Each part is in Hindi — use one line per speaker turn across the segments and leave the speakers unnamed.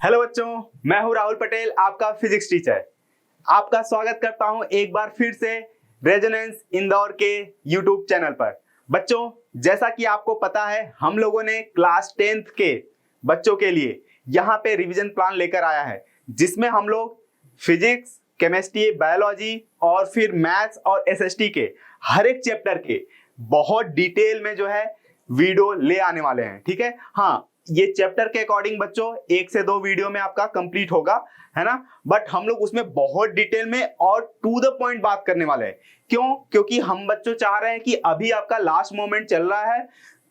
हेलो बच्चों, मैं हूं राहुल पटेल, आपका फिजिक्स टीचर। आपका स्वागत करता हूं एक बार फिर से रेजोनेंस इंदौर के यूट्यूब चैनल पर। बच्चों, जैसा कि आपको पता है, हम लोगों ने क्लास 10th के बच्चों के लिए यहाँ पे रिवीजन प्लान लेकर आया है, जिसमें हम लोग फिजिक्स, केमिस्ट्री, बायोलॉजी और फिर मैथ्स और एसएसटी के हर एक चैप्टर के बहुत डिटेल में जो है वीडियो ले आने वाले हैं। ठीक है, हाँ, ये चैप्टर के अकॉर्डिंग बच्चों 1 से 2 वीडियो में आपका कंप्लीट होगा, है ना। बट हम लोग उसमें बहुत डिटेल में और टू द पॉइंट बात करने वाले हैं। क्यों? क्योंकि हम बच्चों चाह रहे हैं कि अभी आपका लास्ट मोमेंट चल रहा है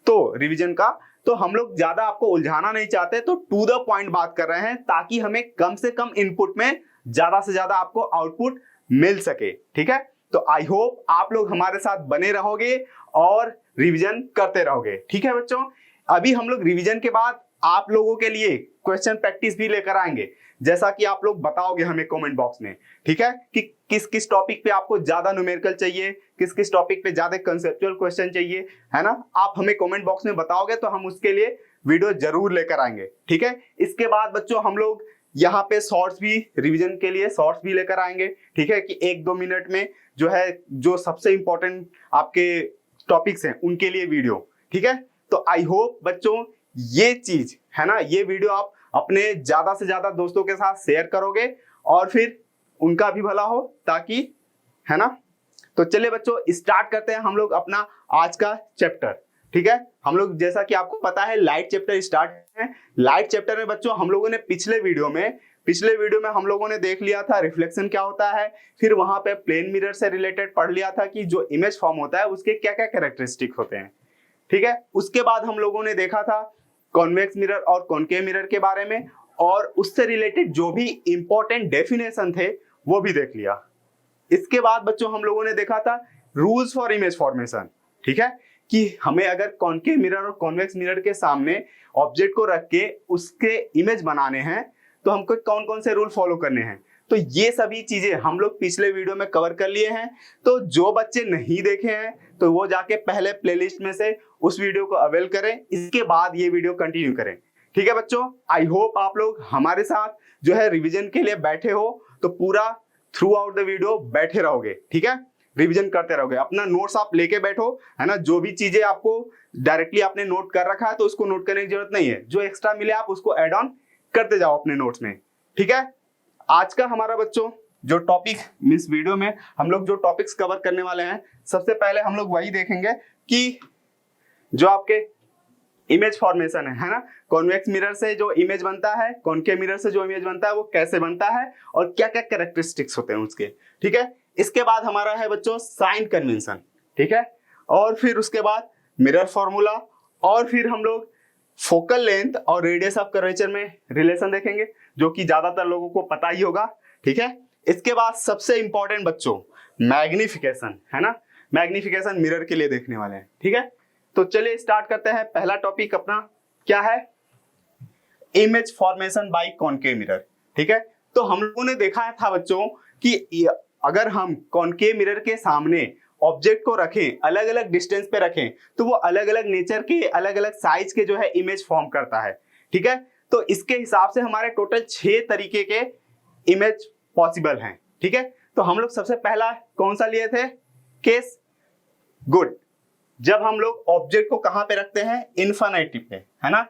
तो रिवीजन का, तो हम लोग ज्यादा आपको उलझाना नहीं चाहते, तो टू द पॉइंट बात कर रहे हैं ताकि हमें कम से कम इनपुट में ज्यादा से ज्यादा आपको आउटपुट मिल सके। ठीक है, तो आई होप आप लोग हमारे साथ बने रहोगे और रिवीजन करते रहोगे। ठीक है बच्चों, अभी हम लोग रिवीजन के बाद आप लोगों के लिए क्वेश्चन प्रैक्टिस भी लेकर आएंगे, जैसा कि आप लोग बताओगे हमें कमेंट बॉक्स में। ठीक है, कि किस किस टॉपिक पे आपको ज्यादा न्यूमेरिकल चाहिए, किस किस टॉपिक पे ज्यादा कंसेप्चुअल क्वेश्चन चाहिए, है ना। आप हमें कमेंट बॉक्स में बताओगे तो हम उसके लिए वीडियो जरूर लेकर आएंगे। ठीक है, इसके बाद बच्चों हम लोग यहाँ पे शॉर्ट्स भी, रिवीजन के लिए शॉर्ट्स भी लेकर आएंगे। ठीक है, कि 1-2 मिनट में जो है, जो सबसे इंपॉर्टेंट आपके टॉपिक्स हैं उनके लिए वीडियो। ठीक है, तो आई होप बच्चों ये चीज, है ना, ये वीडियो आप अपने ज्यादा से ज्यादा दोस्तों के साथ शेयर करोगे और फिर उनका भी भला हो, ताकि, है ना। तो चलिए बच्चों, स्टार्ट करते हैं हम लोग अपना आज का चैप्टर। ठीक है, हम लोग, जैसा कि आपको पता है, लाइट चैप्टर स्टार्ट है। लाइट चैप्टर में बच्चों हम लोगों ने पिछले वीडियो में हम लोगों ने देख लिया था रिफ्लेक्शन क्या होता है, फिर वहां पे प्लेन मिरर से रिलेटेड पढ़ लिया था कि जो इमेज फॉर्म होता है उसके क्या क्या कैरेक्टरिस्टिक होते हैं। ठीक है, उसके बाद हम लोगों ने देखा था कॉन्वेक्स मिरर और कॉनकेव मिरर के बारे में, और उससे रिलेटेड जो भी इंपॉर्टेंट डेफिनेशन थे वो भी देख लिया। इसके बाद बच्चों हम लोगों ने देखा था रूल्स फॉर इमेज फॉर्मेशन। ठीक है, कि हमें अगर कॉनकेव मिरर और कॉन्वेक्स मिरर के सामने ऑब्जेक्ट को रख के उसके इमेज बनाने हैं तो हमको कौन कौन से रूल फॉलो करने हैं। तो ये सभी चीजें हम लोग पिछले वीडियो में कवर कर लिए हैं। तो जो बच्चे नहीं देखे हैं तो वो जाके पहले प्लेलिस्ट में से उस वीडियो को अवेल करें, इसके बाद ये वीडियो कंटिन्यू करें। ठीक है बच्चों, आई होप आप लोग हमारे साथ जो है रिवीजन के लिए बैठे हो, तो पूरा थ्रू आउट द वीडियो बैठे रहोगे। ठीक है, रिवीजन करते रहोगे, अपना नोट्स आप लेके बैठो, है ना। जो भी चीजें आपको डायरेक्टली आपने नोट कर रखा है तो उसको नोट करने की जरूरत नहीं है, जो एक्स्ट्रा मिले आप उसको एड ऑन करते जाओ अपने नोट्स में। ठीक है, आज का हमारा बच्चों जो टॉपिक, मींस वीडियो में हम लोग जो टॉपिक्स कवर करने वाले हैं, सबसे पहले हम लोग वही देखेंगे कि जो आपके इमेज फॉर्मेशन है ना, कॉन्वेक्स मिरर से जो इमेज बनता है, कॉनकेव मिरर से जो इमेज बनता है वो कैसे बनता है और क्या क्या कैरेक्टरिस्टिक्स होते हैं उसके। ठीक है, इसके बाद हमारा है बच्चों साइन कन्वेंशन। ठीक है, और फिर उसके बाद मिरर फॉर्मूला, और फिर हम लोग फोकल लेंथ और रेडियस ऑफ कर्वेचर में रिलेशन देखेंगे, जो कि ज्यादातर लोगों को पता ही होगा। ठीक है, इसके बाद सबसे इंपॉर्टेंट बच्चों मैग्निफिकेशन, है ना, मैग्निफिकेशन मिरर के लिए देखने वाले हैं। ठीक है, तो चलिए स्टार्ट करते हैं। पहला टॉपिक अपना क्या है, image formation by concave mirror. ठीक है, तो हम लोगों ने देखा था बच्चों कि अगर हम कॉनकेव मिरर के सामने ऑब्जेक्ट को रखें, अलग अलग डिस्टेंस पे रखें, तो वो अलग अलग नेचर के, अलग अलग साइज के जो है इमेज फॉर्म करता है। ठीक है, तो इसके हिसाब से हमारे टोटल 6 तरीके के इमेज पॉसिबल हैं। ठीक है, तो हम लोग सबसे पहला कौन सा लिए थे केस, गुड, जब हम लोग ऑब्जेक्ट को कहां पे रखते हैं, इन्फिनिटी पे, है ना,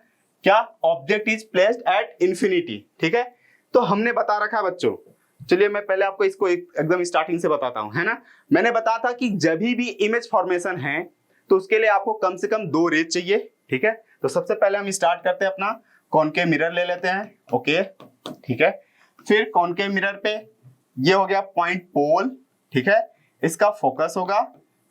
क्या object is placed at infinity. ठीक है, तो हमने बता रखा बच्चों, चलिए मैं पहले आपको इसको एकदम स्टार्टिंग से बताता हूं, है ना। मैंने बताया था कि जब भी इमेज फॉर्मेशन है तो उसके लिए आपको कम से कम 2 रेज चाहिए। ठीक है, तो सबसे पहले हम स्टार्ट करते हैं अपना कॉनकेव मिरर ले लेते हैं। ओके, ठीक है, फिर कॉनकेव मिरर पे ये हो गया पॉइंट पोल। ठीक है, इसका फोकस होगा,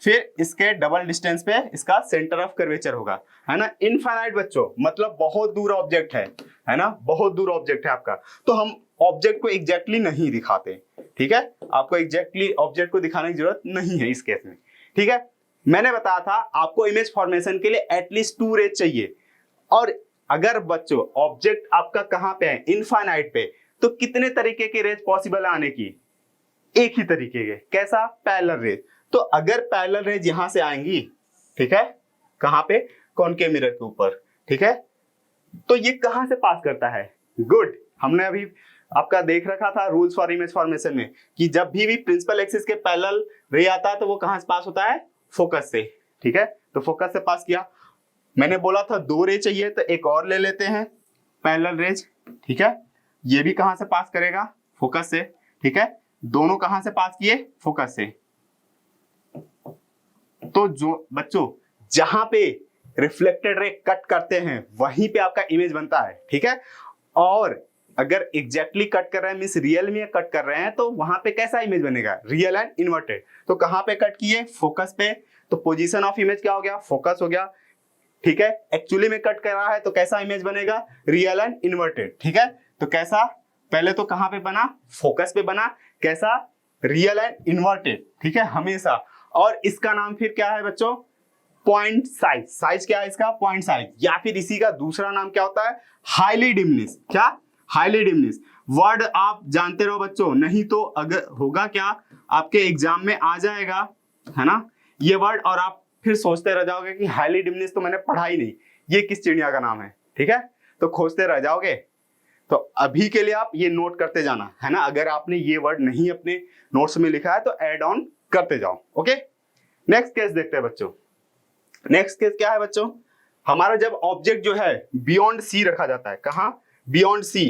फिर इसके डबल डिस्टेंस पे इसका सेंटर ऑफ कर्वेचर होगा, है ना। इनफाइनाइट बच्चों मतलब बहुत दूर ऑब्जेक्ट है ना, बहुत दूर ऑब्जेक्ट है आपका, तो हम ऑब्जेक्ट को एग्जैक्टली नहीं दिखाते। ठीक है, आपको एग्जैक्टली ऑब्जेक्ट को दिखाने की जरूरत नहीं है इस केस में। ठीक है, मैंने बताया था आपको इमेज फॉर्मेशन के लिए एटलीस्ट 2 रेज चाहिए, और अगर बच्चों ऑब्जेक्ट आपका कहां पे है, इनफाइनाइट पे, तो कितने तरीके के रेज पॉसिबल है आने की, एक ही तरीके के, कैसा, पैरेलल रेज। तो अगर पैरेलल रेज यहां से आएंगी, ठीक है, कहां पे, कॉनकेव मिरर के ऊपर, ठीक है, तो ये कहां से पास करता है, गुड, हमने अभी आपका देख रखा था रूल्स फॉर इमेज फॉर्मेशन में कि जब भी प्रिंसिपल एक्सिस के पैरेलल रे आता है तो वो कहां से पास होता है, फोकस से। ठीक है, तो फोकस से पास किया। मैंने बोला था 2 रे चाहिए तो एक और ले लेते हैं पैरेलल रेज। ठीक है, ये भी कहां से पास करेगा, फोकस से। ठीक है, दोनों कहां से पास किए, फोकस से। तो जो बच्चों जहां पे रिफ्लेक्टेड रे कट करते हैं वहीं पे आपका इमेज बनता है। ठीक है, और अगर एग्जैक्टली कट कर रहे हैं मींस रियल में कट कर रहे हैं तो वहां पे कैसा इमेज बनेगा, रियल एंड इन्वर्टेड। तो कहां पे कट किए, फोकस पे, तो पोजीशन ऑफ इमेज क्या हो गया, फोकस हो गया। ठीक है, एक्चुअली में कट कर रहा है तो कैसा इमेज बनेगा, रियल एंड इन्वर्टेड। ठीक है, तो कैसा, पहले तो कहां पे बना, फोकस पे बना, कैसा, रियल एंड इन्वर्टेड। ठीक है, हमेशा। और इसका नाम फिर क्या है बच्चों, पॉइंट साइज। साइज क्या है इसका, पॉइंट साइज। या फिर इसी का दूसरा नाम क्या होता है, हाईली डिमिनिश। क्या, हाईली डिमिनिश। वर्ड आप जानते रहो बच्चों, नहीं तो अगर होगा क्या, आपके एग्जाम में आ जाएगा, है ना, ये वर्ड, और आप फिर सोचते रह जाओगे कि हाईली डिमिनिश तो मैंने पढ़ा ही नहीं, ये किस चिड़िया का नाम है। ठीक है, तो खोजते रह जाओगे। तो अभी के लिए आप ये नोट करते जाना, है ना। अगर आपने ये वर्ड नहीं अपने नोट्स में लिखा है तो ऐड ऑन करते जाओ। ओके, नेक्स्ट केस देखते हैं बच्चों। नेक्स्ट केस क्या है बच्चों, हमारा जब ऑब्जेक्ट जो है बियॉन्ड सी रखा जाता है, कहां, बियॉन्ड सी।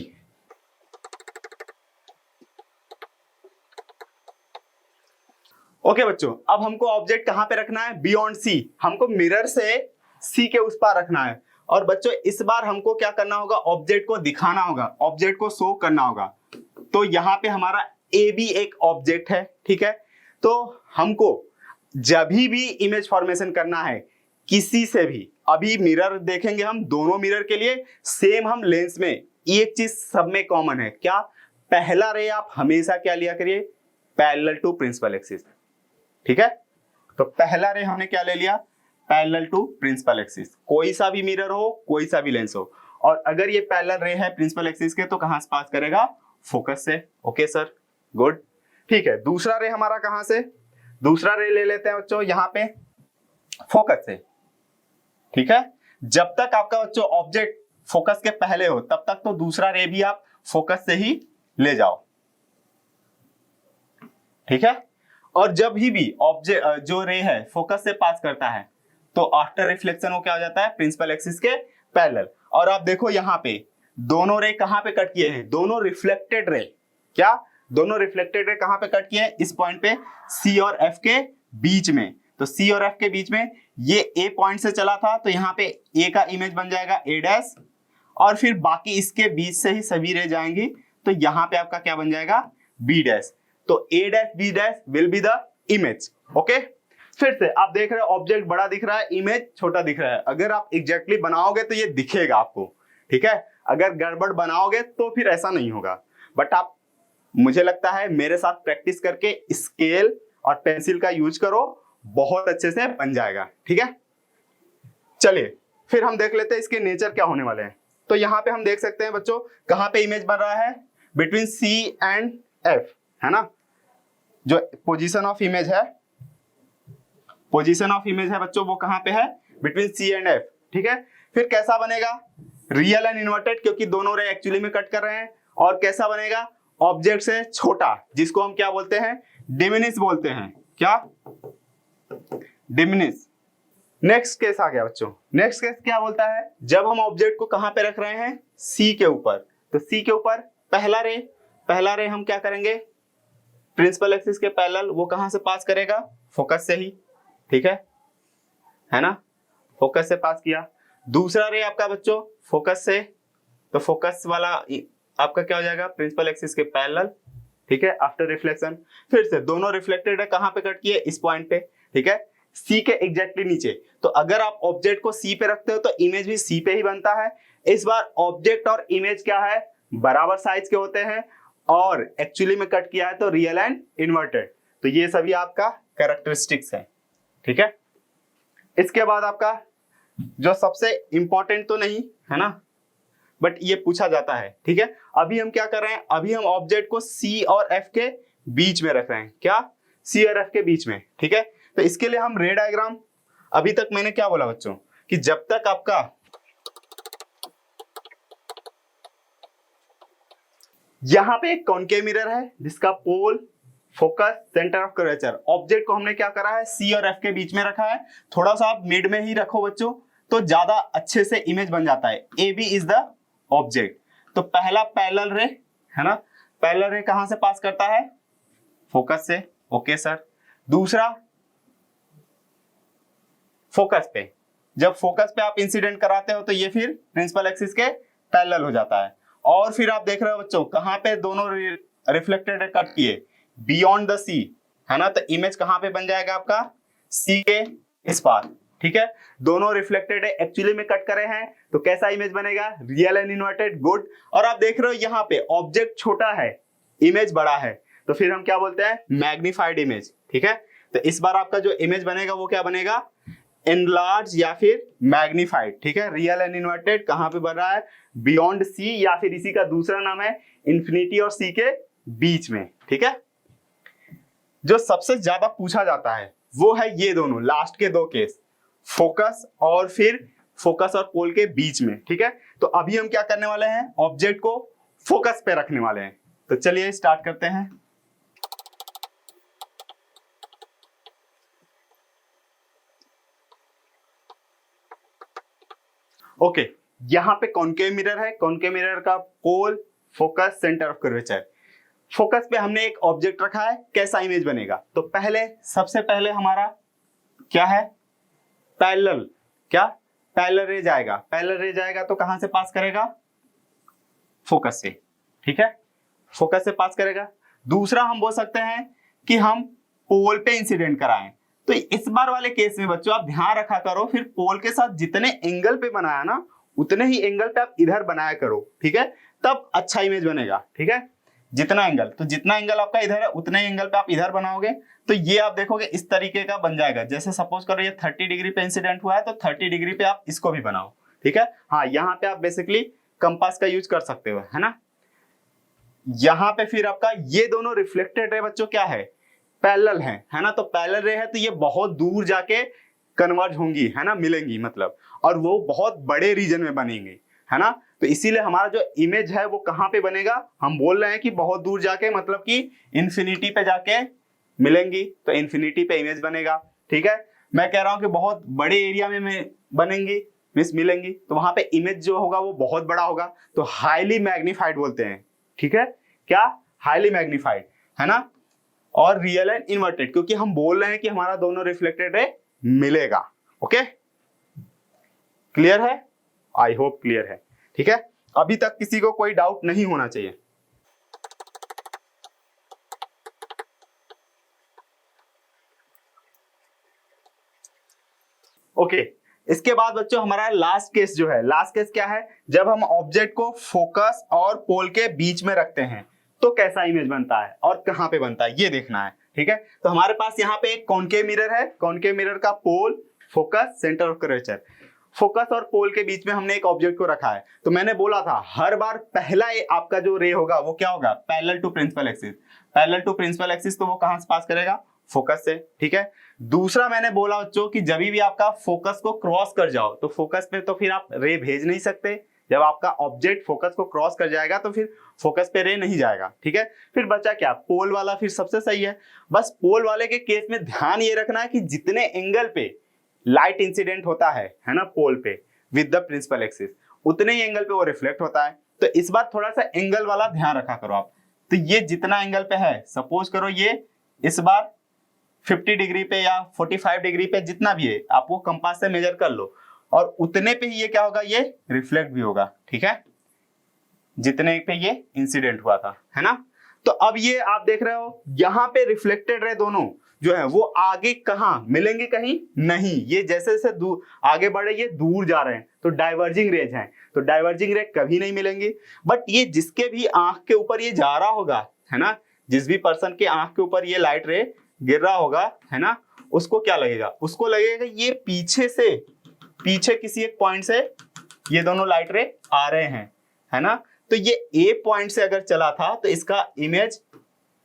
ओके बच्चों, अब हमको ऑब्जेक्ट कहां पे रखना है, बियॉन्ड सी। हमको मिरर से सी के उस पार रखना है। और बच्चों इस बार हमको क्या करना होगा, ऑब्जेक्ट को दिखाना होगा, ऑब्जेक्ट को शो करना होगा। तो यहाँ पे हमारा ए भी एक ऑब्जेक्ट है। ठीक है, तो हमको जब भी इमेज फॉर्मेशन करना है किसी से भी, अभी मिरर देखेंगे हम, दोनों मिरर के लिए सेम हम लेंस में, एक चीज सब में कॉमन है, क्या, पहला रे आप हमेशा क्या लिया करिए, पैरेलल टू प्रिंसिपल एक्सिस। ठीक है, तो पहला रे हमने क्या ले लिया, पैरेलल टू प्रिंसिपल एक्सिस। कोई सा भी मिरर हो, कोई सा भी लेंस हो, और अगर ये पैरेलल रे है प्रिंसिपल एक्सिस के तो कहां से पास करेगा, फोकस से। Okay sir, good. ठीक है, दूसरा रे हमारा कहां से, दूसरा रे ले लेते हैं बच्चों यहां पे फोकस से। ठीक है, जब तक आपका बच्चों ऑब्जेक्ट फोकस के पहले हो तब तक तो दूसरा रे भी आप फोकस से ही ले जाओ। ठीक है, और जब भी ऑब्जेक्ट जो रे है फोकस से पास करता है तो आफ्टर रिफ्लेक्शन वो क्या हो जाता है, प्रिंसिपल एक्सिस के पैरेलल। और आप देखो यहाँ पे दोनों रे कहां पे कट किए हैं, दोनों रिफ्लेक्टेड रे। क्या, दोनों रिफ्लेक्टेड रे कहां पे कट किए हैं, इस पॉइंट पे सी और एफ के बीच में। तो सी और एफ के बीच में ये ए पॉइंट से चला था तो यहाँ पे ए का इमेज बन जाएगा ए डैश, और फिर बाकी इसके बीच से ही सभी रे जाएंगी तो यहाँ पे आपका क्या बन जाएगा, बी डैश। तो A dash B dash will be the image. Okay, फिर से आप देख रहे हो ऑब्जेक्ट बड़ा दिख रहा है, इमेज छोटा दिख रहा है। अगर आप एग्जैक्टली बनाओगे तो ये दिखेगा आपको। ठीक है, अगर गड़बड़ बनाओगे तो फिर ऐसा नहीं होगा। बट आप, मुझे लगता है मेरे साथ प्रैक्टिस करके स्केल और पेंसिल का यूज करो, बहुत अच्छे से बन जाएगा। ठीक है, चलिए फिर हम देख लेते हैं इसके नेचर क्या होने वाले हैं। तो यहाँ पे हम देख सकते हैं बच्चों कहां पे इमेज बन रहा है, बिटवीन सी एंड एफ, है ना। जो पोजीशन ऑफ इमेज है, पोजीशन ऑफ इमेज है बच्चों वो कहां पे है, बिटवीन सी एंड एफ। ठीक है, फिर कैसा बनेगा, रियल एंड इन्वर्टेड, क्योंकि दोनों रे एक्चुअली में कट कर रहे हैं। और कैसा बनेगा, ऑब्जेक्ट से छोटा, जिसको हम क्या बोलते हैं, डिमिनिश बोलते हैं। क्या, डिमिनिश। नेक्स्ट केस आ गया बच्चों। नेक्स्ट केस क्या बोलता है, जब हम ऑब्जेक्ट को कहां पे रख रहे हैं, सी के ऊपर। तो सी के ऊपर पहला रे हम क्या करेंगे, प्रिंसिपल एक्सिस के पैरेलल, वो कहां से पास करेगा, फोकस से ही। ठीक है ना, फोकस से पास किया। दूसरा रे आपका बच्चों फोकस से, तो फोकस वाला आपका क्या हो जाएगा, प्रिंसिपल एक्सिस के पैरेलल। ठीक है, आफ्टर रिफ्लेक्शन फिर से दोनों रिफ्लेक्टेड है, कहां पे कट किए, इस पॉइंट पे। ठीक है, सी के एग्जैक्टली नीचे। तो अगर आप ऑब्जेक्ट को सी पे रखते हो तो इमेज भी सी पे ही बनता है। इस बार ऑब्जेक्ट और इमेज क्या है, बराबर साइज के होते हैं, और एक्चुअली में कट किया है तो रियल एंड इन्वर्टेड। तो ये सभी आपका कैरेक्टरिस्टिक्स है। ठीक है, इसके बाद आपका जो सबसे इंपॉर्टेंट तो नहीं है ना, बट ये पूछा जाता है। ठीक है, अभी हम क्या कर रहे हैं, अभी हम ऑब्जेक्ट को सी और एफ के बीच में रख रहे हैं। क्या, सी और एफ के बीच में। ठीक है, तो इसके लिए हम रे डायग्राम, अभी तक मैंने क्या बोला बच्चों कि जब तक आपका यहाँ पे एक कॉनकेव मिरर है जिसका pole, focus, centre of curvature, object को हमने क्या करा है सी और एफ के बीच में रखा है। थोड़ा सा आप मिड में ही रखो बच्चों तो ज्यादा अच्छे से इमेज बन जाता है। A B is the object. तो पहला पैरेलल रे है ना, पैरेलल रे कहां से पास करता है, फोकस से, ओके सर। दूसरा फोकस पे, जब फोकस पे आप इंसिडेंट कराते हो तो ये फिर प्रिंसिपल एक्सिस के पैरेलल हो जाता है। और फिर आप देख रहे हो बच्चों कहां पे दोनों रिफ्लेक्टेड कट किए, बियॉन्ड द सी है ना, तो इमेज कहां पे बन जाएगा आपका, सी के इस पार, ठीक है। दोनों रिफ्लेक्टेड है, एक्चुअली में कट करे हैं तो कैसा इमेज बनेगा, रियल एंड इन्वर्टेड, गुड। और आप देख रहे हो यहाँ पे ऑब्जेक्ट छोटा है, इमेज बड़ा है, तो फिर हम क्या बोलते हैं, मैग्नीफाइड इमेज, ठीक है। तो इस बार आपका जो इमेज बनेगा वो क्या बनेगा, एनलार्ज या फिर मैग्नीफाइड, ठीक है। रियल एंड इन्वर्टेड कहां पे बन रहा है, बियॉन्ड सी, या फिर इसी का दूसरा नाम है इंफिनिटी और सी के बीच में, ठीक है। जो सबसे ज्यादा पूछा जाता है वो है ये दोनों लास्ट के दो केस, फोकस और फिर फोकस और पोल के बीच में, ठीक है। तो अभी हम क्या करने वाले हैं, ऑब्जेक्ट को फोकस पे रखने वाले हैं। तो चलिए स्टार्ट करते हैं। ओके, यहां पे कॉनकेव मिरर है, कॉनकेव मिरर का pole, focus, centre of curvature. Focus पे हमने एक ऑब्जेक्ट रखा है, कैसा इमेज बनेगा, तो पहले सबसे पहले हमारा क्या है, पैरेलल, क्या पैरेलल रे जाएगा, पैरेलल रे जाएगा तो कहां से पास करेगा, फोकस से, ठीक है, फोकस से पास करेगा। दूसरा हम बोल सकते हैं कि हम पोल पे इंसिडेंट कराएं, तो इस बार वाले केस में बच्चों आप ध्यान रखा करो, फिर पोल के साथ जितने एंगल पे बनाया ना उतने ही एंगल पे आप इधर बनाया करो, ठीक है, तब अच्छा इमेज बनेगा, ठीक है। जितना एंगल, तो जितना एंगल आपका इधर है उतने एंगल पे आप इधर बनाओगे तो ये आप देखोगे इस तरीके का बन जाएगा। जैसे सपोज करो ये 30 डिग्री पे इंसिडेंट हुआ है तो 30 डिग्री पे आप इसको भी बनाओ, ठीक है। हाँ, यहाँ पे आप बेसिकली कंपास का यूज कर सकते हो, है ना। यहाँ पे फिर आपका ये दोनों रिफ्लेक्टेड रे बच्चों क्या है, पैरेलल है ना, तो पैरेलल रे है तो ये बहुत दूर जाके कन्वर्ज होंगी, है ना, मिलेंगी मतलब, और वो बहुत बड़े रीजन में बनेंगे, है ना। तो इसीलिए हमारा जो इमेज है वो कहां पे बनेगा, हम बोल रहे हैं कि बहुत दूर जाके, मतलब कि इंफिनिटी पे जाके मिलेंगी, तो इंफिनिटी पे इमेज बनेगा, ठीक है। मैं कह रहा हूं कि बहुत बड़े एरिया में बनेंगी, मींस मिलेंगी, तो वहां पे इमेज जो होगा वो बहुत बड़ा होगा, तो हाईली मैग्नीफाइड बोलते हैं, ठीक है, क्या, हाईली मैग्नीफाइड, है ना। और रियल एंड इन्वर्टेड, क्योंकि हम बोल रहे हैं कि हमारा दोनों रिफ्लेक्टेड रे मिलेगा, ओके, क्लियर है, आई होप क्लियर है, ठीक है। अभी तक किसी को कोई डाउट नहीं होना चाहिए। ओके, इसके बाद बच्चों हमारा लास्ट केस जो है, लास्ट केस क्या है, जब हम ऑब्जेक्ट को फोकस और पोल के बीच में रखते हैं तो कैसा इमेज बनता है और कहां पे बनता है ये देखना है, ठीक है। तो हमारे पास यहाँ पे एक कॉनकेव मिरर है, कॉनकेव मिरर का pole, focus, centre of curvature, focus और पोल के बीच में हमने एक ऑब्जेक्ट को रखा है। तो मैंने बोला था हर बार पहला आपका जो रे होगा वो क्या होगा, parallel to principal axis, parallel to principal axis, तो वो कहां से पास करेगा, फोकस से, ठीक है। दूसरा मैंने बोला बच्चों कि जब भी आपका फोकस को क्रॉस कर जाओ तो फोकस पे तो फिर आप रे भेज नहीं सकते, जब आपका ऑब्जेक्ट फोकस को क्रॉस कर जाएगा तो फिर फोकस पे रे नहीं जाएगा, ठीक है। फिर बचा क्या, पोल वाला, फिर सबसे सही है। बस पोल वाले के केस में ध्यान ये रखना है कि जितने एंगल पे लाइट इंसिडेंट होता है ना पोल पे विद द प्रिंसिपल एक्सिस, उतने ही एंगल पे वो रिफ्लेक्ट होता है। तो इस बार थोड़ा सा एंगल वाला ध्यान रखा करो आप। तो ये जितना एंगल पे है, सपोज करो ये इस बार 50 डिग्री पे या 45 डिग्री पे जितना भी है आप वो कंपास से मेजर कर लो, और उतने पे ही ये क्या होगा, ये रिफ्लेक्ट भी होगा, ठीक है, जितने पे ये इंसिडेंट हुआ था, है ना। तो अब ये आप देख रहे हो यहाँ पे रिफ्लेक्टेड रे दोनों जो है वो आगे कहां मिलेंगे, कहीं नहीं, ये जैसे जैसे दूर आगे बढ़े ये दूर जा रहे हैं तो डाइवर्जिंग रेज हैं, तो डाइवर्जिंग रे कभी नहीं मिलेंगी। बट ये जिसके भी आंख के ऊपर ये जा रहा होगा, है ना, जिस भी पर्सन के आंख के ऊपर ये लाइट रे गिर रहा होगा, है ना, उसको क्या लगेगा, उसको लगेगा ये पीछे से, पीछे किसी एक पॉइंट से ये दोनों लाइट रे आ रहे हैं, है ना। तो ये ए पॉइंट से अगर चला था तो इसका इमेज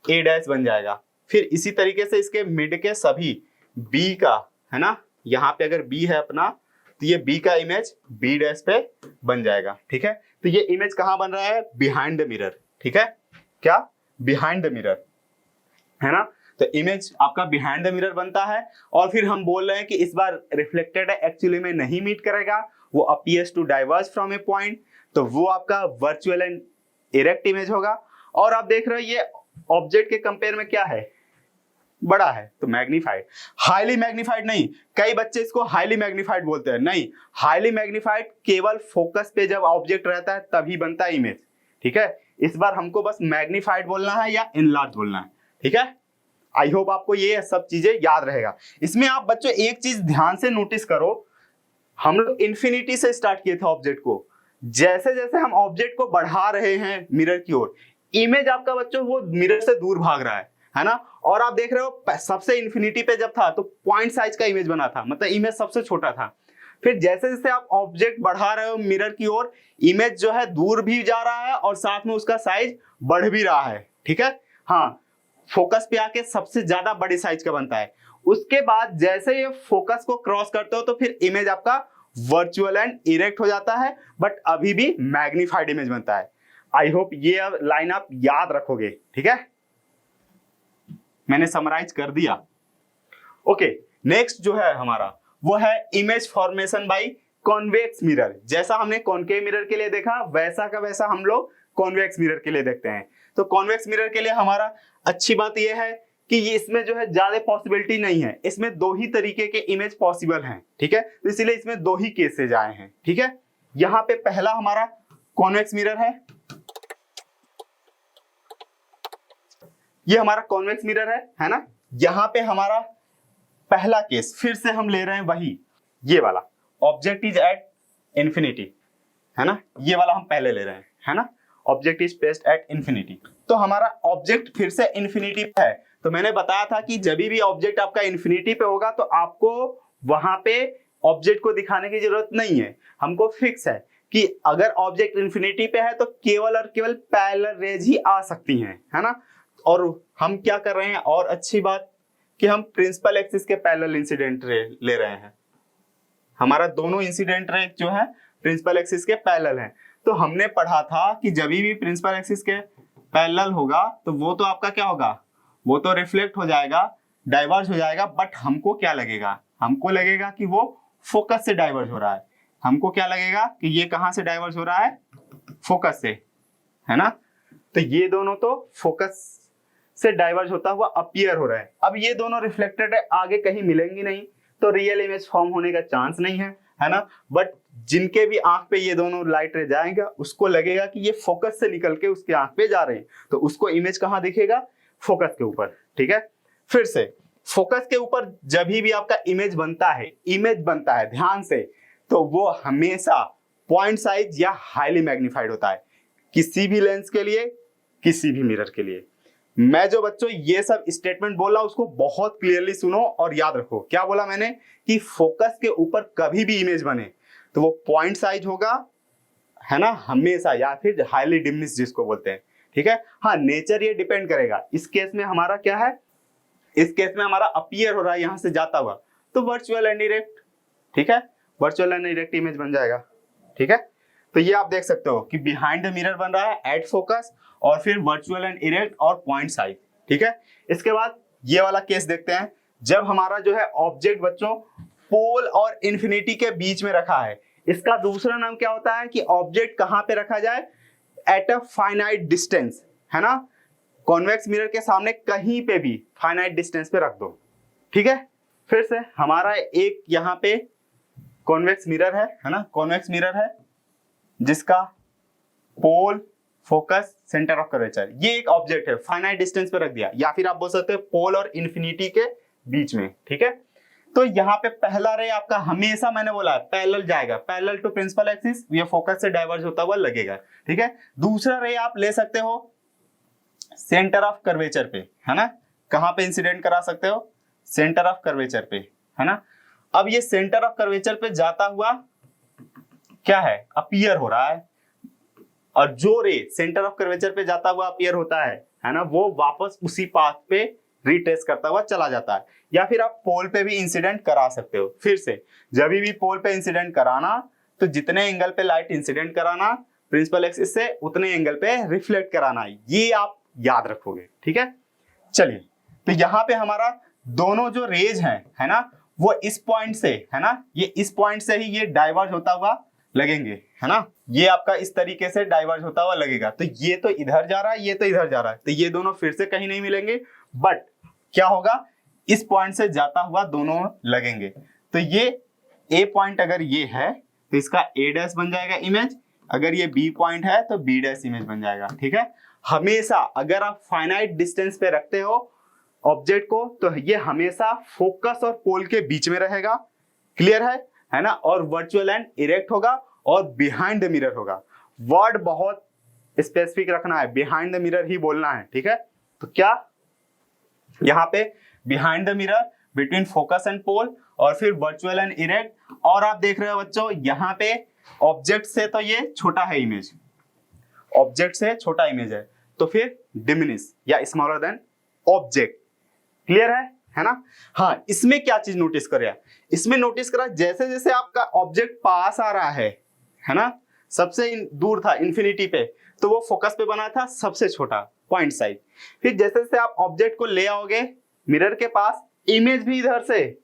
ए डैश बन जाएगा। फिर इसी तरीके से इसके मिड के सभी बी का, है ना, यहाँ पे अगर बी है अपना तो ये बी का इमेज बी डैश पे बन जाएगा, ठीक है। तो ये इमेज कहाँ बन रहा है, बिहाइंड द मिरर, ठीक है। क्या, बिहाइंड द मिरर, है ना। तो इमेज आपका बिहाइंड द मिरर बनता है और फिर हम बोल रहे हैं कि इस बार रिफ्लेक्टेड एक्चुअली में नहीं मीट करेगा, वो appears to diverge from a point, तो वो आपका वर्चुअल एंड इरेक्ट इमेज होगा। और आप देख रहे हो ये ऑब्जेक्ट के कंपेयर में क्या है, बड़ा है, तो मैग्नीफाइड। हाईली मैग्नीफाइड नहीं, कई बच्चे इसको हाईली मैग्नीफाइड बोलते हैं, नहीं, हाईली मैग्नीफाइड केवल फोकस पे जब ऑब्जेक्ट रहता है तभी बनता है इमेज, ठीक है। इस बार हमको बस मैग्नीफाइड बोलना है या इनलार्ज बोलना है, ठीक है। आई होप आपको ये सब चीजें याद रहेगा। इसमें आप बच्चों एक चीज ध्यान से नोटिस करो, हम लोग इन्फिनिटी से स्टार्ट किए थे ऑब्जेक्ट को, जैसे जैसे हम ऑब्जेक्ट को बढ़ा रहे हैं मिरर की ओर, इमेज आपका बच्चों वो मिरर से दूर भाग रहा है ना। और आप देख रहे हो सबसे इन्फिनिटी पे जब था तो पॉइंट साइज का इमेज बना था, मतलब इमेज सबसे छोटा था। फिर जैसे जैसे आप ऑब्जेक्ट बढ़ा रहे हो मिरर की ओर, इमेज जो है दूर भी जा रहा है और साथ में उसका साइज बढ़ भी रहा है, ठीक है। हाँ, फोकस पे आके सबसे ज्यादा बड़ी साइज का बनता है। उसके बाद जैसे ये फोकस को क्रॉस करते हो तो फिर इमेज आपका वर्चुअल एंड इरेक्ट हो जाता है, बट अभी भी मैग्नीफाइड इमेज बनता है। आई होप ये लाइन आप याद रखोगे, ठीक है। मैंने समराइज कर दिया। ओके, नेक्स्ट जो है हमारा वो है image formation by convex mirror. जैसा हमने कॉनकेव मिरर के लिए देखा वैसा का वैसा हम लोग कॉन्वेक्स मिरर के लिए देखते हैं। तो कॉन्वेक्स मिरर के लिए हमारा अच्छी बात यह है कि ये इसमें जो है ज्यादा पॉसिबिलिटी नहीं है, इसमें दो ही तरीके के इमेज पॉसिबल हैं, ठीक है। तो इसीलिए इसमें दो ही केसेज आए हैं, ठीक है। यहाँ पे पहला हमारा कॉन्वेक्स मिरर ये हमारा कॉन्वेक्स मिरर है ना। यहाँ पे हमारा पहला केस फिर से हम ले रहे हैं वही, ये वाला ऑब्जेक्ट इज एट इंफिनिटी, है ना, ये वाला हम पहले ले रहे हैं, है ना। Object is placed at infinity, तो हमारा ऑब्जेक्ट फिर से इंफिनिटी पे है। तो मैंने बताया था कि जब भी ऑब्जेक्ट आपका इंफिनिटी पे होगा तो आपको वहां पे ऑब्जेक्ट को दिखाने की जरूरत नहीं है, हमको फिक्स है कि अगर ऑब्जेक्ट इंफिनिटी पे है तो केवल और केवल पैरेलल रेज ही आ सकती हैं, है ना। और हम क्या कर रहे हैं, और अच्छी बात कि हम प्रिंसिपल एक्सिस के पैरेलल इंसिडेंट रे ले रहे हैं। हमारा दोनों इंसिडेंट रे जो है प्रिंसिपल एक्सिस के पैरेलल हैं। तो हमने पढ़ा था कि जब भी प्रिंसिपल एक्सिस के पैरेलल होगा तो वो तो आपका क्या होगा, वो तो रिफ्लेक्ट हो जाएगा, डाइवर्ज हो जाएगा, बट हमको क्या लगेगा, हमको लगेगा कि वो फोकस से डाइवर्ज हो रहा है। हमको क्या लगेगा कि ये कहां से डाइवर्ज हो रहा है, फोकस से, है ना। तो ये दोनों तो फोकस से डाइवर्ज होता हुआ अपीयर हो रहा है। अब ये दोनों रिफ्लेक्टेड है, आगे कहीं मिलेंगी नहीं, तो रियल इमेज फॉर्म होने का चांस नहीं है ना। बट जिनके भी आंख पे ये दोनों लाइट रे जाएगा उसको लगेगा कि ये फोकस से निकल के उसके आंख पे जा रहे हैं, तो उसको इमेज कहां दिखेगा, फोकस के ऊपर, ठीक है। फिर से फोकस के ऊपर जब भी आपका इमेज बनता है ध्यान से, तो वो हमेशा पॉइंट साइज या हाईली मैग्नीफाइड होता है, किसी भी लेंस के लिए, किसी भी मिरर के लिए। मैं जो बच्चों ये सब स्टेटमेंट बोला उसको बहुत क्लियरली सुनो और याद रखो। क्या बोला मैंने कि फोकस के ऊपर कभी भी इमेज बने तो वो पॉइंट साइज होगा, है ना, हमेशा, या फिर हाईली डिमिनिश जिसको बोलते हैं, ठीक है। हाँ, नेचर ये डिपेंड करेगा। इस केस में हमारा क्या है, इस केस में हमारा अपीयर हो रहा है यहां से जाता हुआ, तो वर्चुअल एंड इरेक्ट, ठीक है, वर्चुअल एंड इरेक्ट इमेज बन जाएगा, ठीक है। तो ये आप देख सकते हो कि बिहाइंड द मिरर बन रहा है एट फोकस और फिर वर्चुअल एंड इरेक्ट और पॉइंट साइज, ठीक है। इसके बाद ये वाला केस देखते हैं, जब हमारा जो है ऑब्जेक्ट बच्चों पोल और इंफिनिटी के बीच में रखा है। इसका दूसरा नाम क्या होता है कि ऑब्जेक्ट कहां पे रखा जाए, एट अ फाइनाइट डिस्टेंस, है ना। कॉन्वेक्स मिरर के सामने कहीं पे भी फाइनाइट डिस्टेंस पे रख दो, ठीक है। फिर से हमारा एक यहाँ पे कॉन्वेक्स मिरर है ना, कॉन्वेक्स मिरर है जिसका pole, focus, centre of curvature, ये एक ऑब्जेक्ट है, फाइनाइट डिस्टेंस पे रख दिया, या फिर आप बोल सकते हैं पोल और इंफिनिटी के बीच में, ठीक है। तो यहाँ पे पहला रे आपका हमेशा, मैंने बोला पैरेलल जाएगा, पैरेलल टू प्रिंसिपल एक्सिस, ये फोकस से डाइवर्ज होता हुआ लगेगा, ठीक है। दूसरा रे आप ले सकते हो सेंटर ऑफ कर्वेचर पे, है ना। कहां पे इंसिडेंट करा सकते हो, सेंटर ऑफ कर्वेचर पे, है ना। अब ये सेंटर ऑफ कर्वेचर पे जाता हुआ क्या है, अपीयर हो रहा है, और जो रे सेंटर ऑफ कर्वेचर पे जाता हुआ अपीयर होता है ना, वो वापस उसी पाथ पे रिट्रेस करता हुआ चला जाता है। या फिर आप पोल पे भी इंसिडेंट करा सकते हो। फिर से जब भी पोल पे इंसिडेंट कराना तो जितने एंगल पे लाइट इंसिडेंट कराना प्रिंसिपल एक्सिस से, उतने एंगल पे रिफ्लेक्ट कराना, ये आप याद रखोगे। ठीक है, चलिए, तो यहाँ पे हमारा दोनों जो रेज हैं, है ना, वो इस पॉइंट से, है ना, ये इस पॉइंट से ही ये डाइवर्ज होता हुआ लगेंगे, है ना, ये आपका इस तरीके से डाइवर्ज होता हुआ लगेगा। तो ये तो इधर जा रहा है, ये तो इधर जा रहा है, तो ये दोनों फिर से कहीं नहीं मिलेंगे, बट क्या होगा, इस पॉइंट से जाता हुआ दोनों लगेंगे। तो ये ए पॉइंट अगर ये है तो इसका ए डैश बन जाएगा इमेज, अगर ये बी पॉइंट है तो बी डैश इमेज बन जाएगा। ठीक है, हमेशा अगर आप फाइनाइट डिस्टेंस पे रखते हो ऑब्जेक्ट को तो ये हमेशा फोकस और पोल के बीच में रहेगा, क्लियर है ना, और वर्चुअल एंड इरेक्ट होगा और बिहाइंड द मिरर होगा। वर्ड बहुत स्पेसिफिक रखना है, बिहाइंड द मिरर ही बोलना है। ठीक है, तो क्या यहाँ पे behind the mirror, between focus and pole, और फिर वर्चुअल एंड इरेक्ट। और आप देख रहे हो बच्चों यहाँ पे ऑब्जेक्ट से तो ये छोटा है इमेज, ऑब्जेक्ट से छोटा इमेज है, तो फिर डिमिनिश या स्मॉलर देन ऑब्जेक्ट, क्लियर है ना। हाँ, इसमें क्या चीज नोटिस करें, इसमें नोटिस करा जैसे जैसे आपका ऑब्जेक्ट पास आ रहा है ना, सबसे दूर था इन्फिनिटी पे, तो वो फोकस पे बना था सबसे छोटा पॉइंट साइज। फिर जैसे जैसे आप ऑब्जेक्ट को ले आओगे मिरर के पास, इमेज भी इधर से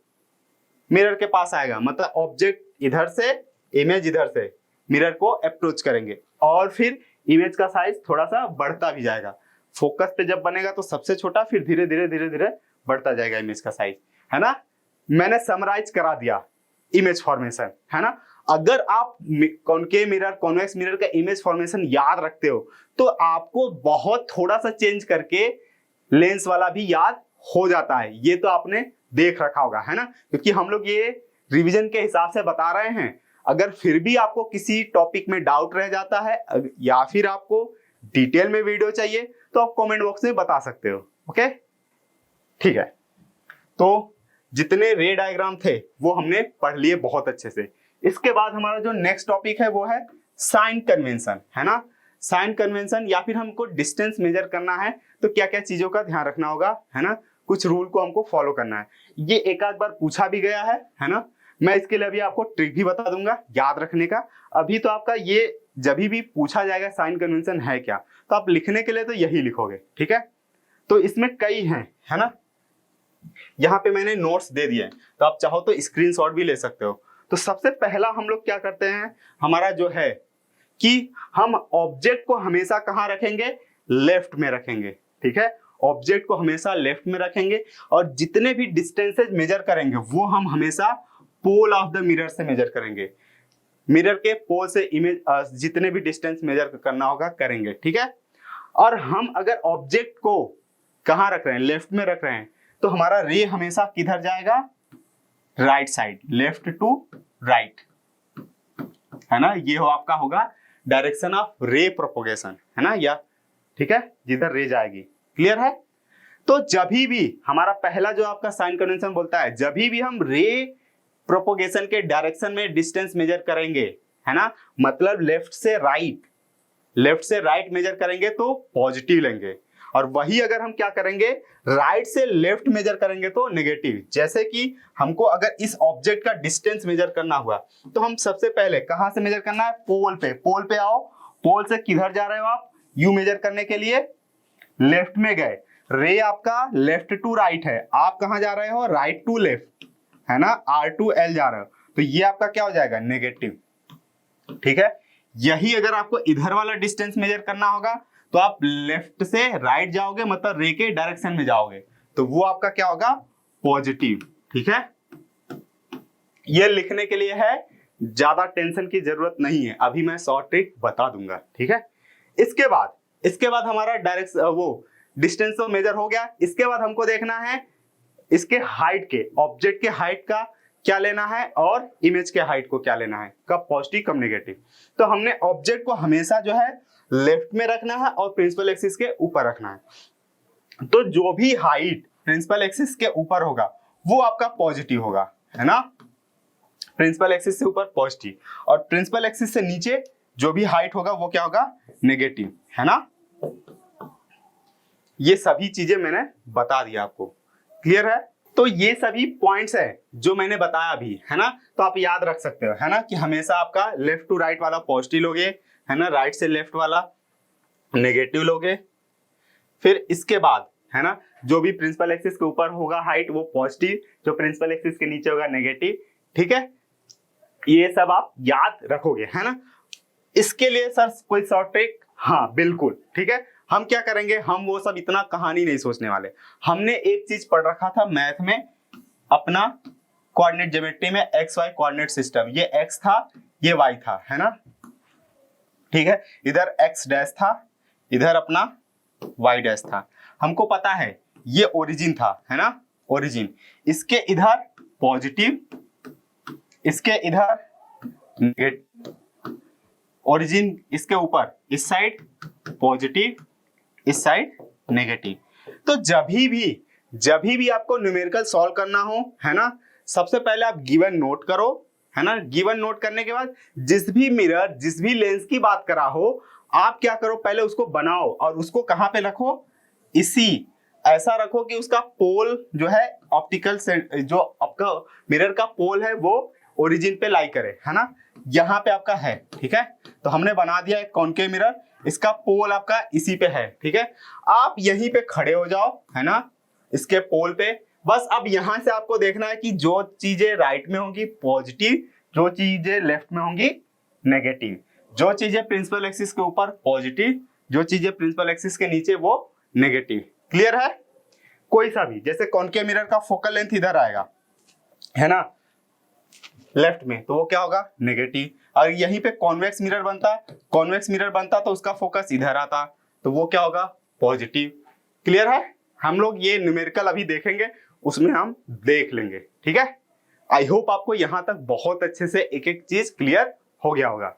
मिरर के पास आएगा, मतलब ऑब्जेक्ट इधर से, इमेज इधर से मिरर को अप्रोच करेंगे, और फिर इमेज का साइज थोड़ा सा बढ़ता भी जाएगा। फोकस पे जब बनेगा तो सबसे छोटा, फिर धीरे धीरे धीरे धीरे बढ़ता जाएगा इमेज का साइज, है ना। मैंने समराइज करा दिया इमेज फॉर्मेशन, है ना। अगर आप कॉनकेव मिरर, कॉन्वेक्स मिरर का इमेज फॉर्मेशन याद रखते हो तो आपको बहुत थोड़ा सा चेंज करके लेंस वाला भी याद हो जाता है। ये तो आपने देख रखा होगा, है ना, क्योंकि हम लोग ये रिवीजन के हिसाब से बता रहे हैं। अगर फिर भी आपको किसी टॉपिक में डाउट रह जाता है या फिर आपको डिटेल में वीडियो चाहिए तो आप कमेंट बॉक्स में बता सकते हो। ओके, ठीक है, तो जितने रे डायग्राम थे वो हमने पढ़ लिए बहुत अच्छे से। इसके बाद हमारा जो नेक्स्ट टॉपिक है वो है साइन कन्वेंशन, है ना। साइन कन्वेंशन, या फिर हमको डिस्टेंस मेजर करना है तो क्या क्या चीजों का ध्यान रखना होगा, है ना, कुछ रूल को हमको फॉलो करना है। ये एक आध बार पूछा भी गया है ना। मैं इसके लिए अभी आपको ट्रिक भी बता दूंगा याद रखने का। अभी तो आपका ये जब भी पूछा जाएगा साइन कन्वेंशन है क्या, तो आप लिखने के लिए तो यही लिखोगे। ठीक है, तो इसमें कई हैं, है ना, यहाँ पे मैंने नोट्स दे दिए हैं, तो आप चाहो तो स्क्रीनशॉट भी ले सकते हो। तो सबसे पहला हम लोग क्या करते हैं, हमारा जो है कि हम ऑब्जेक्ट को हमेशा कहाँ रखेंगे, लेफ्ट में रखेंगे। ठीक है, ऑब्जेक्ट को हमेशा लेफ्ट में रखेंगे, और जितने भी डिस्टेंसेज मेजर करेंगे वो हम हमेशा पोल ऑफ द मिरर से मेजर करेंगे। मिरर के पोल से इमेज जितने भी डिस्टेंस मेजर करना होगा करेंगे। ठीक है, और हम अगर ऑब्जेक्ट को कहाँ रख रहे हैं, लेफ्ट में रख रहे हैं, तो हमारा रे हमेशा किधर जाएगा, right side, left to right, है ना। ये हो आपका होगा डायरेक्शन ऑफ रे प्रोपोगेशन, है ना, या ठीक है, जिधर रे जाएगी, क्लियर है। तो जब भी हमारा पहला जो आपका साइन कन्वेंशन बोलता है, जब भी हम रे प्रोपोगेशन के डायरेक्शन में डिस्टेंस मेजर करेंगे, है ना, मतलब लेफ्ट से राइट मेजर करेंगे तो पॉजिटिव लेंगे, और वही अगर हम क्या करेंगे, राइट से लेफ्ट मेजर करेंगे तो नेगेटिव। जैसे कि हमको अगर इस ऑब्जेक्ट का डिस्टेंस मेजर करना हुआ तो हम सबसे पहले कहां से मेजर करना है, पोल पे आओ। पोल से किधर जा रहे हो आप, यू मेजर करने के लिए लेफ्ट में गए, रे आपका लेफ्ट टू राइट है, आप कहां जा रहे हो, राइट टू लेफ्ट, है ना, R टू L जा रहे हो, तो ये आपका क्या हो जाएगा, नेगेटिव। ठीक है, यही अगर आपको इधर वाला डिस्टेंस मेजर करना होगा तो आप लेफ्ट से राइट जाओगे, मतलब रे के डायरेक्शन में जाओगे, तो वो आपका क्या होगा, पॉजिटिव। ठीक है, ये लिखने के लिए है, ज्यादा टेंशन की जरूरत नहीं है, अभी मैं शॉर्ट ट्रिक बता दूंगा। ठीक है, इसके बाद हमारा डायरेक्शन वो डिस्टेंस तो मेजर हो गया। इसके बाद हमको देखना है इसके हाइट के, ऑब्जेक्ट के हाइट का क्या लेना है और इमेज के हाइट को क्या लेना है, कब पॉजिटिव कब नेगेटिव। तो हमने ऑब्जेक्ट को हमेशा जो है लेफ्ट में रखना है और प्रिंसिपल एक्सिस के ऊपर रखना है। तो जो भी हाइट प्रिंसिपल एक्सिस के ऊपर होगा वो आपका पॉजिटिव होगा, है ना, प्रिंसिपल एक्सिस से ऊपर पॉजिटिव, और प्रिंसिपल एक्सिस से नीचे जो भी हाइट होगा वो क्या होगा, नेगेटिव, है ना। ये सभी चीजें मैंने बता दिया आपको, क्लियर है। तो ये सभी पॉइंट्स है जो मैंने बताया अभी, है ना, तो आप याद रख सकते हो, है ना, कि हमेशा आपका लेफ्ट टू राइट वाला पॉजिटिव लोगे, है ना, राइट से लेफ्ट वाला नेगेटिव लोगे। फिर इसके बाद है ना, जो भी प्रिंसिपल एक्सिस के ऊपर होगा हाइट वो पॉजिटिव, जो प्रिंसिपल एक्सिस के नीचे होगा नेगेटिव। ठीक है, ये सब आप याद रखोगे है ना। इसके लिए सर कोई शॉर्ट ट्रिक? हाँ बिल्कुल, ठीक है। हम क्या करेंगे, हम वो सब इतना कहानी नहीं सोचने वाले। हमने एक चीज पढ़ रखा था मैथ में अपना कोऑर्डिनेट ज्योमेट्री में, एक्स वाई कोऑर्डिनेट सिस्टम। ये एक्स था, ये वाई था, है ना। ठीक है, इधर एक्स डैश था, इधर अपना वाई डैश था। हमको पता है ये ओरिजिन था, है ना, ओरिजिन। इसके इधर पॉजिटिव, इसके इधर नेगेटिव। ओरिजिन इसके ऊपर इस साइड पॉजिटिव, इस साइड नेगेटिव। तो जब भी आपको न्यूमेरिकल सॉल्व करना हो, है ना, सबसे पहले आप गिवन नोट करो, है ना। गिवन नोट करने के बाद जिस भी मिरर, जिस भी लेंस की बात करा हो, आप क्या करो, पहले उसको बनाओ और उसको कहां पे रखो, इसी ऐसा रखो कि उसका पोल जो है ऑप्टिकल से, जो आपका मिरर का पोल है वो ओरिजिन पे लाई करे, है ना। यहाँ पे आपका है, ठीक है। तो हमने बना दिया एक कॉनकेव मिरर, इसका पोल आपका इसी पे है, ठीक है। आप यहीं पे खड़े हो जाओ, है ना, इसके पोल पे। बस अब यहां से आपको देखना है कि जो चीजें राइट में होंगी पॉजिटिव, जो चीजें लेफ्ट में होंगी नेगेटिव, जो चीजें प्रिंसिपल एक्सिस के ऊपर पॉजिटिव, जो चीजें प्रिंसिपल एक्सिस के नीचे वो नेगेटिव। क्लियर है? कोई सा भी, जैसे कॉनकेव मिरर का फोकल लेंथ इधर आएगा, है ना, लेफ्ट में, तो वो क्या होगा, नेगेटिव। और यहीं पे कॉन्वेक्स मिरर बनता तो उसका फोकस इधर आता, तो वो क्या होगा, पॉजिटिव। क्लियर है? हम लोग ये न्यूमेरिकल अभी देखेंगे, उसमें हम देख लेंगे, ठीक है। आई होप आपको यहां तक बहुत अच्छे से एक एक चीज क्लियर हो गया होगा।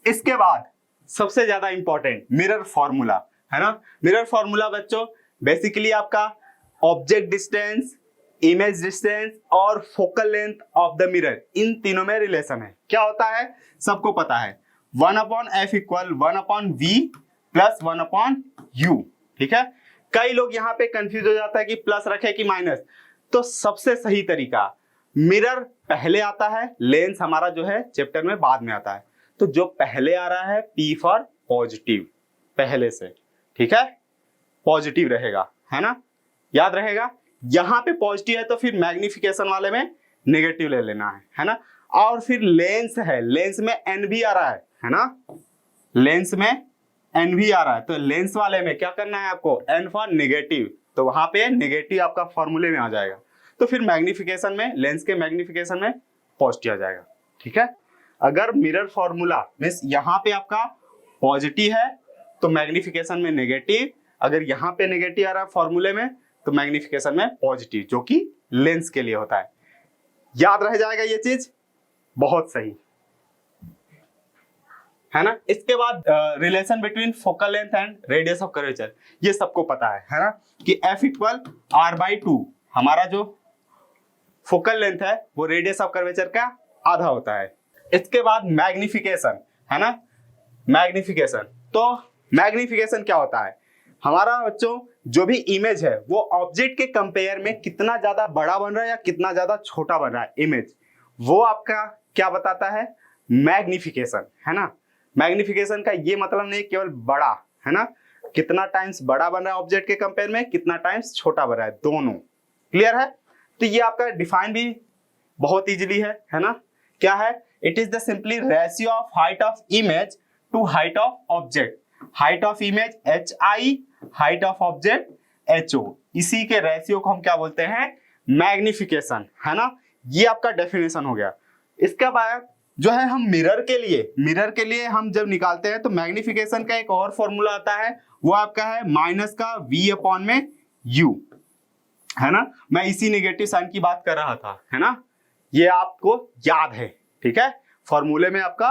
इसके बाद सबसे ज्यादा इंपॉर्टेंट मिरर फॉर्मूला, है ना। मिरर फॉर्मूला बच्चों बेसिकली आपका ऑब्जेक्ट डिस्टेंस, इमेज डिस्टेंस और focal length of the mirror, इन तीनों में रिलेशन है। क्या होता है सबको पता है, 1/f equal 1/v plus 1/u, ठीक है। कई लोग यहाँ पे कंफ्यूज हो जाता है कि प्लस रखे कि माइनस। तो सबसे सही तरीका, मिरर पहले आता है, लेंस हमारा जो है चैप्टर में बाद में आता है। तो जो पहले आ रहा है P फॉर पॉजिटिव, पहले से, ठीक है, पॉजिटिव रहेगा, है ना, याद रहेगा। यहां पे पॉजिटिव है तो फिर मैग्निफिकेशन वाले में नेगेटिव ले लेना है ना। और फिर लेंस है, लेंस में एन भी आ रहा है ना, लेंस में एन भी आ रहा है, तो लेंस वाले में क्या करना है आपको, एन फॉर नेगेटिव, तो वहां पे नेगेटिव आपका फॉर्मूले में आ जाएगा। तो फिर मैग्निफिकेशन में, लेंस के मैग्निफिकेशन में पॉजिटिव आ जाएगा, ठीक है। अगर मिरर फॉर्मूला मींस यहाँ पे आपका पॉजिटिव है तो मैग्निफिकेशन में नेगेटिव, अगर यहाँ पे नेगेटिव आ रहा है फॉर्मूले में तो मैग्निफिकेशन में पॉजिटिव, जो कि लेंस के लिए होता है। याद रह जाएगा ये चीज, बहुत सही, है ना। इसके बाद relation between focal length and radius of curvature, ये सबको पता है ना, कि F इक्वल r/2, हमारा जो फोकल लेंथ है वो रेडियस ऑफ कर्वेचर का आधा होता है। इसके बाद मैग्निफिकेशन, है ना, मैग्निफिकेशन। तो मैग्निफिकेशन क्या होता है, हमारा बच्चों जो भी इमेज है वो ऑब्जेक्ट के कंपेयर में कितना ज्यादा बड़ा बन रहा है या कितना ज्यादा छोटा बन रहा है इमेज, वो आपका क्या बताता है, मैग्निफिकेशन, है ना। मैग्निफिकेशन का ये मतलब नहीं केवल बड़ा, है ना, कितना टाइम्स बड़ा बन रहा है ऑब्जेक्ट के कंपेयर में, कितना टाइम्स छोटा बन रहा है, दोनों। क्लियर है? तो ये आपका डिफाइन भी बहुत इजीली है ना। क्या है, it is the simply ratio of height of image to height of object. Height of image HI, height of object HO, इसी के रेशियो को हम क्या बोलते हैं, मैग्निफिकेशन, है ना। ये आपका डेफिनेशन हो गया। इसके बाद जो है हम मिरर के लिए हम जब निकालते हैं तो मैग्निफिकेशन का एक और फॉर्मूला आता है, वो आपका है माइनस का V/u, है ना। मैं इसी नेगेटिव साइन की बात कर रहा था, है ना, ये आपको याद है, ठीक है। फॉर्मूले में आपका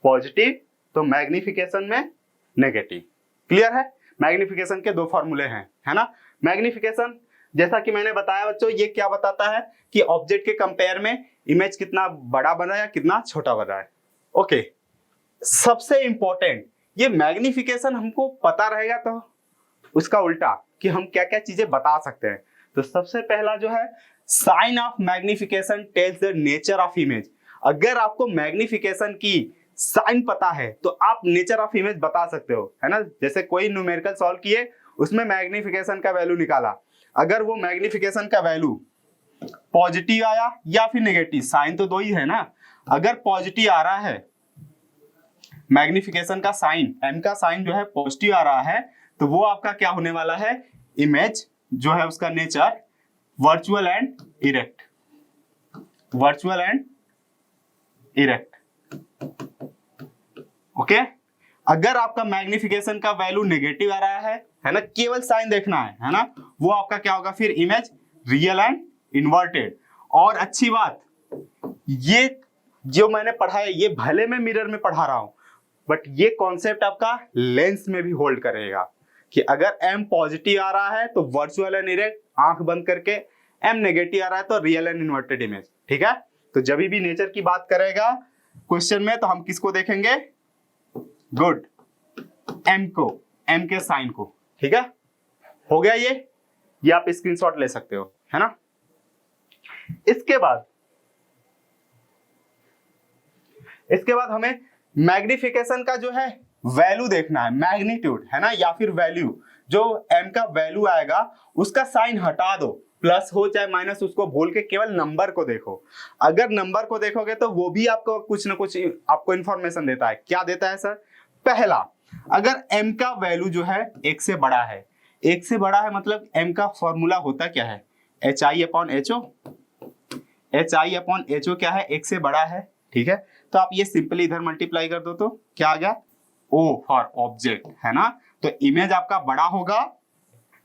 पॉजिटिव तो मैग्निफिकेशन में नेगेटिव। क्लियर है? मैग्निफिकेशन के दो फॉर्मूले हैं, है ना। मैग्निफिकेशन जैसा कि मैंने बताया बच्चों, ये क्या बताता है कि ऑब्जेक्ट के कंपेयर में इमेज कितना बड़ा बन रहा है या कितना छोटा बन रहा है। ओके, सबसे इंपॉर्टेंट, ये मैग्निफिकेशन हमको पता रहेगा तो उसका उल्टा कि हम क्या क्या चीजें बता सकते हैं। तो सबसे पहला जो है, sign of magnification tells the nature of image. अगर आपको मैग्निफिकेशन की साइन पता है तो आप नेचर ऑफ इमेज बता सकते हो, है ना। जैसे कोई न्यूमेरिकल सॉल्व किए, उसमें मैग्निफिकेशन का वैल्यू निकाला, अगर वो मैग्निफिकेशन का वैल्यू पॉजिटिव आया या फिर नेगेटिव, साइन तो दो ही है ना, अगर पॉजिटिव आ रहा है मैग्निफिकेशन का साइन, एम का साइन जो है पॉजिटिव आ रहा है, तो वो आपका क्या होने वाला है, इमेज जो है उसका nature virtual and erect, virtual and erect. Okay, अगर आपका मैग्निफिकेशन का वैल्यू नेगेटिव आ रहा है ना, केवल साइन देखना है ना, वो आपका क्या होगा फिर, इमेज रियल एंड इन्वर्टेड। और अच्छी बात, ये जो मैंने पढ़ा है ये भले मैं मिरर में पढ़ा रहा हूं, बट ये कॉन्सेप्ट आपका लेंस में भी होल्ड करेगा कि अगर एम पॉजिटिव आ रहा है तो वर्चुअल एंड इरेक्ट, आंख बंद करके, एम नेगेटिव आ रहा है तो रियल एंड इन्वर्टेड इमेज। ठीक है, तो जब भी नेचर की बात करेगा क्वेश्चन में तो हम किसको देखेंगे, गुड, एम को, एम के साइन को। ठीक है, हो गया ये आप स्क्रीनशॉट ले सकते हो, है ना। इसके बाद हमें मैग्निफिकेशन का जो है वैल्यू देखना है, मैग्नीट्यूड, है ना, या फिर वैल्यू, जो एम का वैल्यू आएगा उसका साइन हटा दो, प्लस हो चाहे माइनस, उसको भूल के केवल नंबर को देखो। अगर नंबर को देखोगे तो वो भी आपको कुछ ना कुछ आपको इंफॉर्मेशन देता है। क्या देता है सर, पहला, अगर m का वैल्यू जो है 1 से बड़ा है, 1 से बड़ा है मतलब m का फॉर्मूला होता क्या है, HI/HO, HI/HO क्या है, 1 से बड़ा है। ठीक है, तो आप ये सिंपली इधर मल्टीप्लाई कर दो तो क्या आ गया, O फॉर ऑब्जेक्ट, है ना। तो इमेज आपका बड़ा होगा,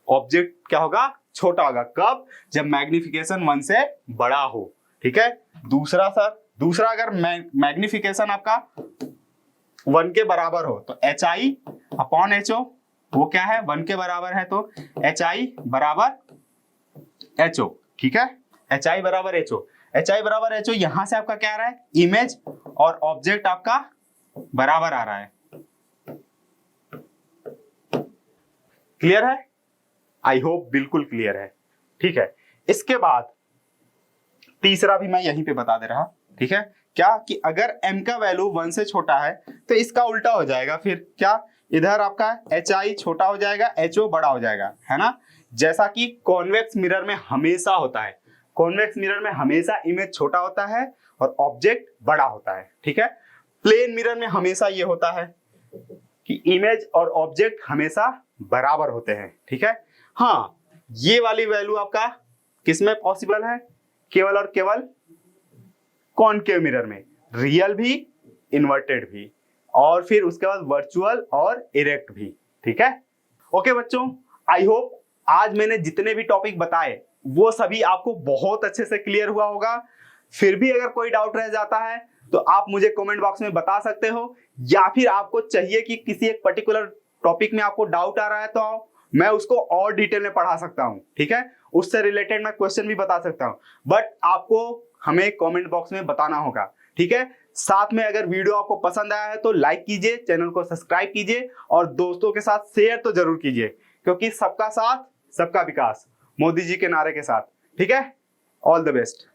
ऑब्जेक्ट क्या होगा, छोटा होगा। कब, जब मैग्निफिकेशन 1 से बड़ा हो। ठीक है, दूसरा सर, दूसरा अगर मैग्निफिकेशन आपका 1 के बराबर हो तो HI/HO वो क्या है, 1 के बराबर है तो HI/HO। ठीक है, HI/HO, HI/HO, यहां से आपका क्या आ रहा है, इमेज और ऑब्जेक्ट आपका बराबर आ रहा है। क्लियर है, आई होप बिल्कुल क्लियर है। ठीक है, इसके बाद तीसरा भी मैं यहीं पे बता दे रहा। ठीक है, क्या कि अगर m का वैल्यू 1 से छोटा है तो इसका उल्टा हो जाएगा, फिर क्या, इधर आपका HI छोटा हो जाएगा, HO बड़ा हो जाएगा, है ना। जैसा कि कॉन्वेक्स मिरर में हमेशा होता है, कॉन्वेक्स मिरर में हमेशा इमेज छोटा होता है और ऑब्जेक्ट बड़ा होता है। ठीक है, प्लेन मिरर में हमेशा ये होता है कि इमेज और ऑब्जेक्ट हमेशा बराबर होते हैं। ठीक है, हाँ, ये वाली वैल्यू आपका किसमें पॉसिबल है, केवल और केवल कॉनकेव मिरर में, रियल भी, इन्वर्टेड भी, और फिर उसके बाद वर्चुअल और इरेक्ट भी। ठीक है, ओके बच्चों, आई होप आज मैंने जितने भी टॉपिक बताए वो सभी आपको बहुत अच्छे से क्लियर हुआ होगा। फिर भी अगर कोई डाउट रह जाता है तो आप मुझे कमेंट बॉक्स में बता सकते हो, या फिर आपको चाहिए कि किसी एक पर्टिकुलर टॉपिक में आपको डाउट आ रहा है तो मैं उसको और डिटेल में पढ़ा सकता हूं। ठीक है, उससे रिलेटेड मैं क्वेश्चन भी बता सकता हूं, बट आपको हमें कमेंट बॉक्स में बताना होगा। ठीक है, साथ में अगर वीडियो आपको पसंद आया है तो लाइक कीजिए, चैनल को सब्सक्राइब कीजिए और दोस्तों के साथ शेयर तो जरूर कीजिए, क्योंकि सबका साथ सबका विकास, मोदी जी के नारे के साथ। ठीक है, ऑल द बेस्ट।